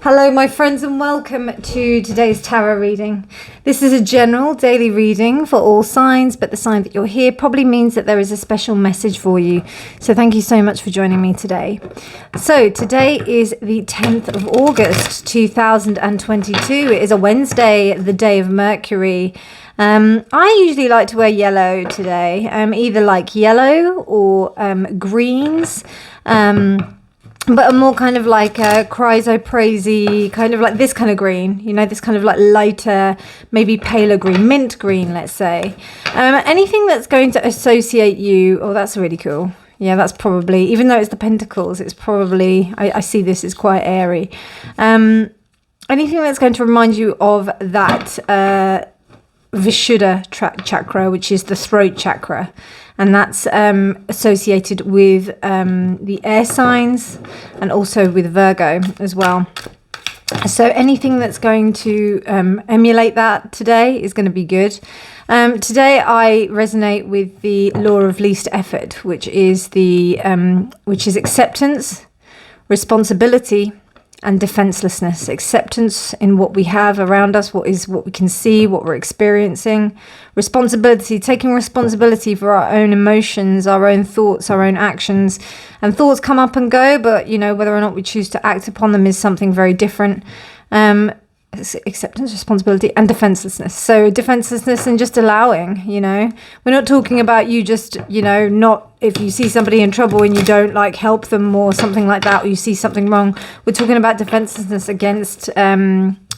Hello my friends and welcome to today's tarot reading. This is a general daily reading for all signs, but the sign that you're here probably means that there is a special message for you. So thank you so much for joining me today. So today is the 10th of August 2022. It is a Wednesday, the day of Mercury. I usually like to wear yellow today, either like yellow or greens. But a more kind of like a chrysoprasy, kind of like this kind of green, you know, this kind of like lighter, maybe paler green, mint green, let's say. Anything that's going to associate you, oh, that's really cool. Yeah, that's probably, even though it's the pentacles, it's probably, I see this as quite airy. Anything that's going to remind you of that Vishuddha chakra, which is the throat chakra. And that's associated with the air signs and also with Virgo as well. So anything that's going to emulate that today is going to be good. Today I resonate with the law of least effort, which is acceptance, responsibility, and defenselessness. Acceptance in what we have around us, what we can see, what we're experiencing. Responsibility, taking responsibility for our own emotions, our own thoughts, our own actions. And thoughts come up and go, but you know, whether or not we choose to act upon them is something very different. Acceptance, responsibility, and defenselessness. So defenselessness and just allowing, you know, we're not talking about you just, you know, not if you see somebody in trouble and you don't like help them or something like that, or you see something wrong. We're talking about defenselessness against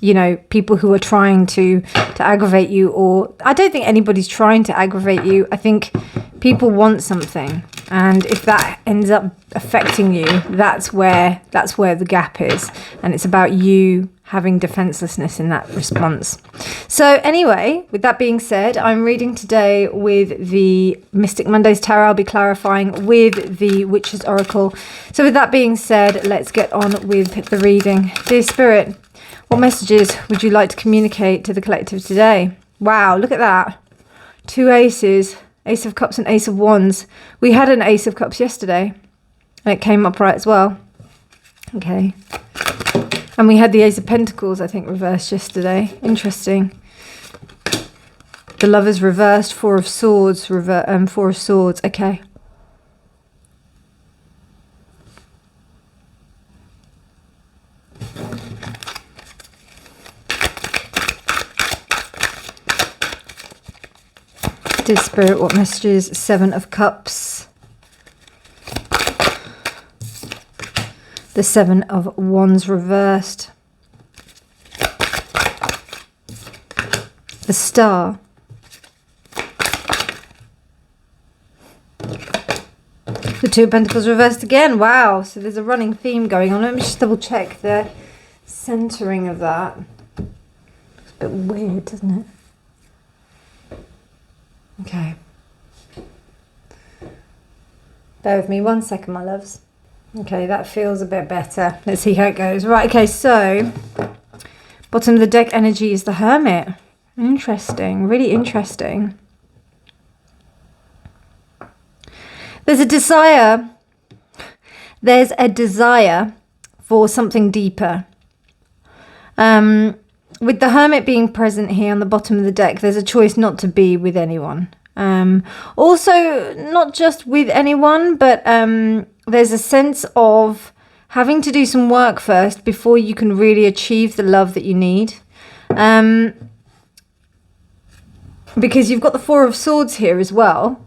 you know, people who are trying to aggravate you. Or I don't think anybody's trying to aggravate you. I think people want something, and if that ends up affecting you, that's where the gap is, and it's about you having defenselessness in that response. So anyway, with that being said, I'm reading today with the Mystic Mondays Tarot. I'll be clarifying with the Witch's Oracle. So with that being said, let's get on with the reading. Dear Spirit, what messages would you like to communicate to the collective today? Wow, look at that. Two aces, Ace of Cups and Ace of Wands. We had an Ace of Cups yesterday, and it came up right as well. Okay. And we had the Ace of Pentacles, I think, reversed yesterday. Interesting. The Lovers reversed, Four of Swords, Four of Swords. Okay. Dear Spirit, what messages? Seven of Cups. The Seven of Wands reversed. The Star. The Two of Pentacles reversed again. Wow. So there's a running theme going on. Let me just double check the centering of that. It's a bit weird, doesn't it? Okay. Bear with me 1 second, my loves. Okay, that feels a bit better. Let's see how it goes. Right, okay, so bottom of the deck energy is the Hermit. Interesting, really interesting. There's a desire for something deeper. With the Hermit being present here on the bottom of the deck, there's a choice not to be with anyone. Also, not just with anyone, but there's a sense of having to do some work first before you can really achieve the love that you need. Because you've got the Four of Swords here as well.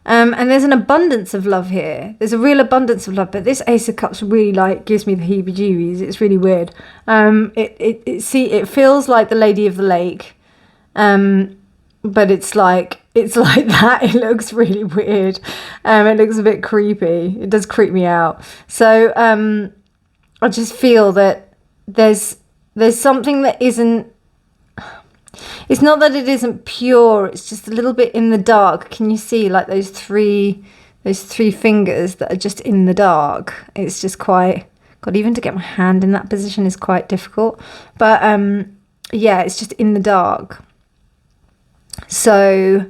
And there's an abundance of love here. There's a real abundance of love, but this Ace of Cups really like gives me the heebie-jeebies. It's really weird. It feels like the Lady of the Lake, but it's like that. It looks really weird. It looks a bit creepy. It does creep me out. So I just feel that there's something that isn't. It's not that it isn't pure, it's just a little bit in the dark. Can you see like those three fingers that are just in the dark? It's just quite, God, even to get my hand in that position is quite difficult. But yeah, it's just in the dark. So,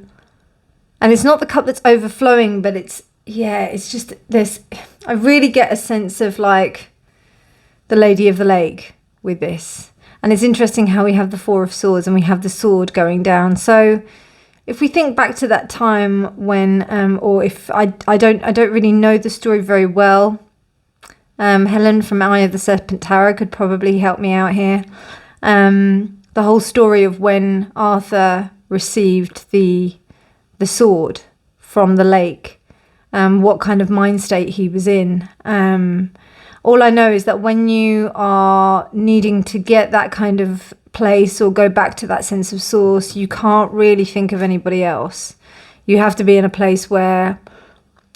and it's not the cup that's overflowing, but it's just this, I really get a sense of like the Lady of the Lake. with this. And it's interesting how we have the Four of Swords and we have the sword going down. So if we think back to that time when, or if I don't really know the story very well. Helen from Eye of the Serpent Tarot could probably help me out here. The whole story of when Arthur received the sword from the lake, what kind of mind state he was in. All I know is that when you are needing to get that kind of place or go back to that sense of source, you can't really think of anybody else. You have to be in a place where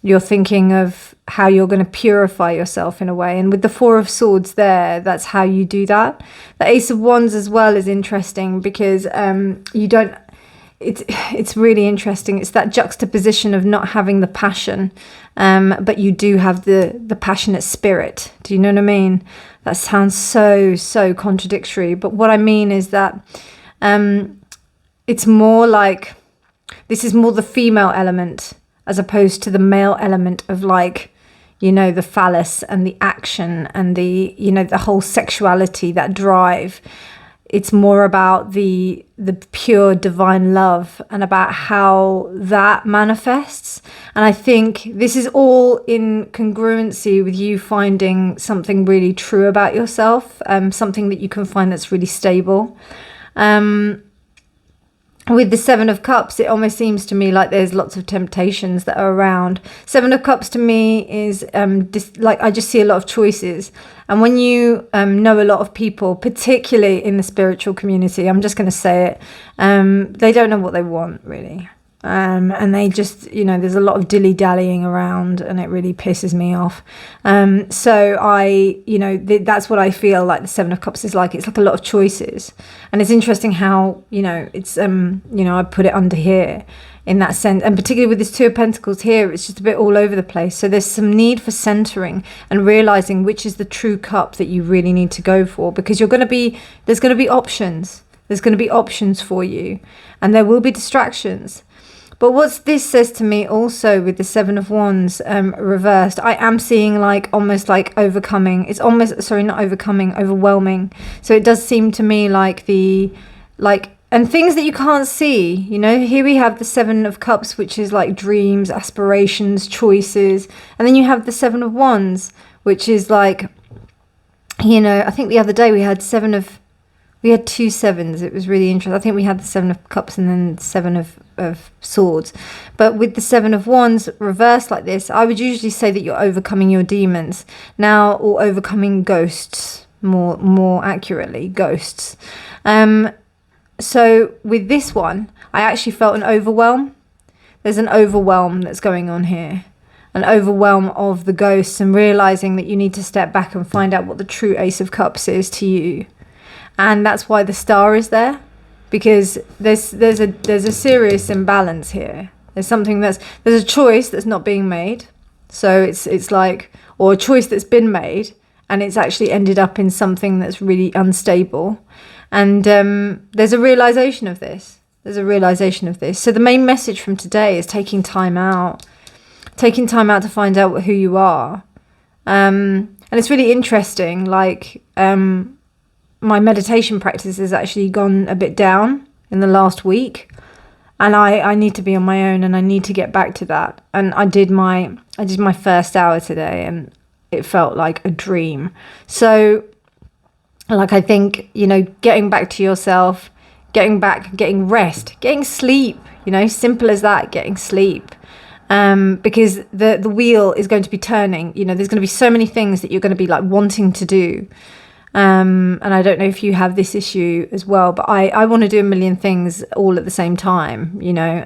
you're thinking of how you're going to purify yourself in a way. And with the Four of Swords there, that's how you do that. The Ace of Wands as well is interesting because it's really interesting. It's that juxtaposition of not having the passion, but you do have the passionate spirit. Do you know what I mean? That sounds so contradictory. But what I mean is that it's more like, this is more the female element as opposed to the male element of, like, you know, the phallus and the action and the, you know, the whole sexuality, that drive. It's more about the pure divine love and about how that manifests. And I think this is all in congruency with you finding something really true about yourself, something that you can find that's really stable. With the Seven of Cups, it almost seems to me like there's lots of temptations that are around. Seven of Cups to me is like, I just see a lot of choices. And when you know a lot of people, particularly in the spiritual community, I'm just going to say it, they don't know what they want, really. And they just, you know, there's a lot of dilly-dallying around and it really pisses me off. So that's what I feel like the Seven of Cups is like. It's like a lot of choices. And it's interesting how, you know, it's, I put it under here in that sense. And particularly with this Two of Pentacles here, it's just a bit all over the place. So there's some need for centering and realizing which is the true cup that you really need to go for, because there's going to be options. There's going to be options for you and there will be distractions. But what this says to me also with the Seven of Wands reversed, I am seeing like almost like overcoming. It's almost, sorry, not overcoming, overwhelming. So it does seem to me like and things that you can't see, you know, here we have the Seven of Cups, which is like dreams, aspirations, choices. And then you have the Seven of Wands, which is like, you know, I think the other day we had two sevens. It was really interesting. I think we had the Seven of Cups and then Seven of Swords. But with the Seven of Wands reversed like this, I would usually say that you're overcoming your demons now, or overcoming ghosts, more accurately, ghosts. So with this one, I actually felt an overwhelm. There's an overwhelm that's going on here. An overwhelm of the ghosts and realizing that you need to step back and find out what the true Ace of Cups is to you. And that's why the Star is there, because there's a serious imbalance here. There's a choice that's not being made. So it's like, or a choice that's been made and it's actually ended up in something that's really unstable. And there's a realization of this. So the main message from today is taking time out to find out who you are. And it's really interesting, like, my meditation practice has actually gone a bit down in the last week, and I need to be on my own and I need to get back to that. And I did my first hour today and it felt like a dream. So like, I think, you know, getting back to yourself, getting rest, getting sleep, you know, simple as that, getting sleep. Because the wheel is going to be turning, you know, there's going to be so many things that you're going to be like wanting to do. And I don't know if you have this issue as well, but I want to do a million things all at the same time, you know,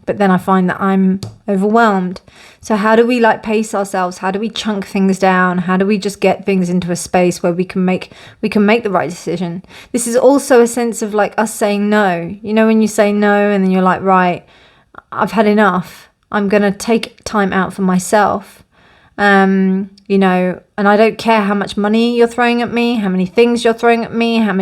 but then I find that I'm overwhelmed. So how do we like pace ourselves? How do we chunk things down? How do we just get things into a space where we can make the right decision? This is also a sense of like us saying no, you know, when you say no and then you're like, right, I've had enough. I'm going to take time out for myself. You know, and I don't care how much money you're throwing at me, how many things you're throwing at me, how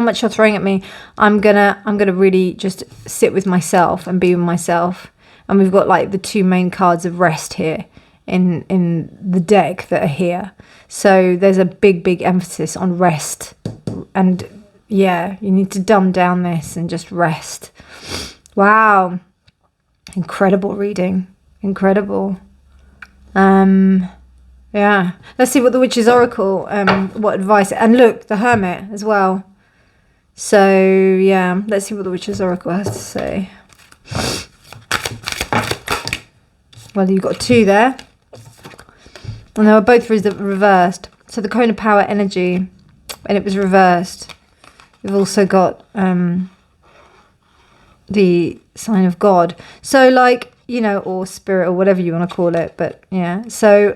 much you're throwing at me. I'm gonna really just sit with myself and be with myself. And we've got like the two main cards of rest here in the deck that are here. So there's a big emphasis on rest. And yeah, you need to dumb down this and just rest. Wow. Incredible reading. Incredible. Yeah. Let's see what the Witch's Oracle, what advice. And look, the Hermit as well. So, yeah. Let's see what the Witch's Oracle has to say. Well, you've got 2 there. And they were both reversed. So the Cone of Power energy, and it was reversed. We've also got the Sign of God. So like, you know, or spirit or whatever you want to call it. But yeah. So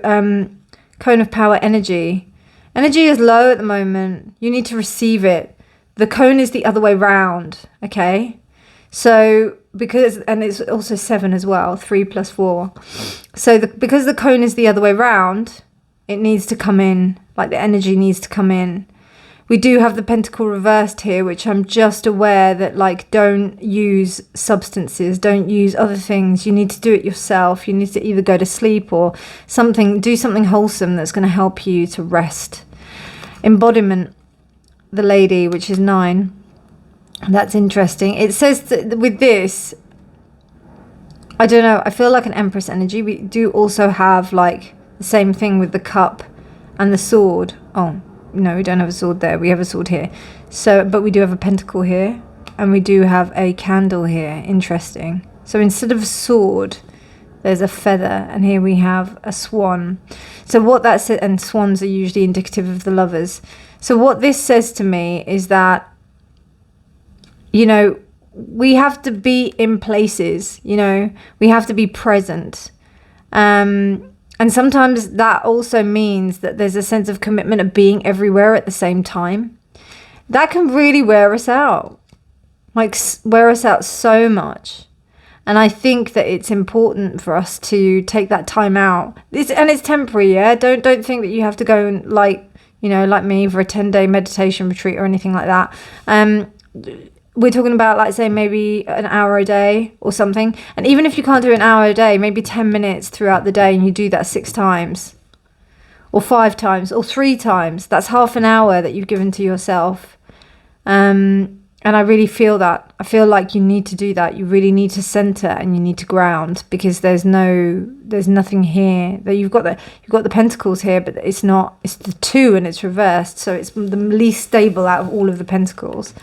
Cone of Power energy. Energy is low at the moment. You need to receive it. The cone is the other way round. Okay. So because, and it's also 7 as well, 3 + 4. So because the cone is the other way round, it needs to come in, like the energy needs to come in. We do have the Pentacle reversed here, which I'm just aware that, like, don't use substances, don't use other things. You need to do it yourself. You need to either go to sleep or something, do something wholesome that's going to help you to rest. Embodiment, the Lady, which is 9. That's interesting. It says that with this, I don't know, I feel like an Empress energy. We do also have like the same thing with the cup and the sword. Oh, no, we don't have a sword there. We have a sword here. So, but we do have a pentacle here, and we do have a candle here. Interesting. So instead of a sword, there's a feather, and here we have a swan. So what that says, and swans are usually indicative of the lovers. So what this says to me is that, you know, we have to be in places, you know, we have to be present. And sometimes that also means that there's a sense of commitment of being everywhere at the same time. That can really wear us out, like wear us out so much. And I think that it's important for us to take that time out. And it's temporary, yeah? Don't think that you have to go and, like, you know, like me, for a 10-day meditation retreat or anything like that. We're talking about, like, say, maybe an hour a day or something. And even if you can't do an hour a day, maybe 10 minutes throughout the day, and you do that 6 times or 5 times or 3 times. That's half an hour that you've given to yourself. And I really feel that. I feel like you need to do that. You really need to center and you need to ground, because there's nothing here. That you've got the pentacles here, but it's not. It's the 2 and it's reversed, so it's the least stable out of all of the pentacles.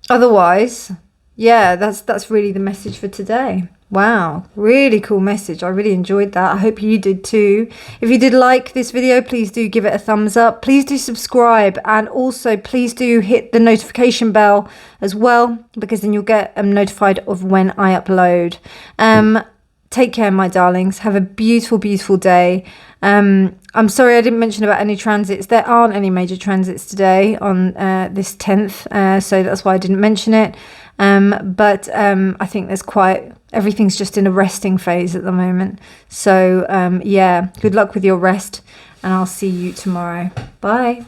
Otherwise, yeah, that's really the message for today. Wow, really cool message. I really enjoyed that. I hope you did too. If you did like this video, please do give it a thumbs up. Please do subscribe, and also please do hit the notification bell as well, because then you'll get notified of when I upload. Take care, my darlings. Have a beautiful, beautiful day. I'm sorry I didn't mention about any transits. There aren't any major transits today on this 10th, so that's why I didn't mention it. But I think everything's just in a resting phase at the moment. So yeah, good luck with your rest, and I'll see you tomorrow. Bye.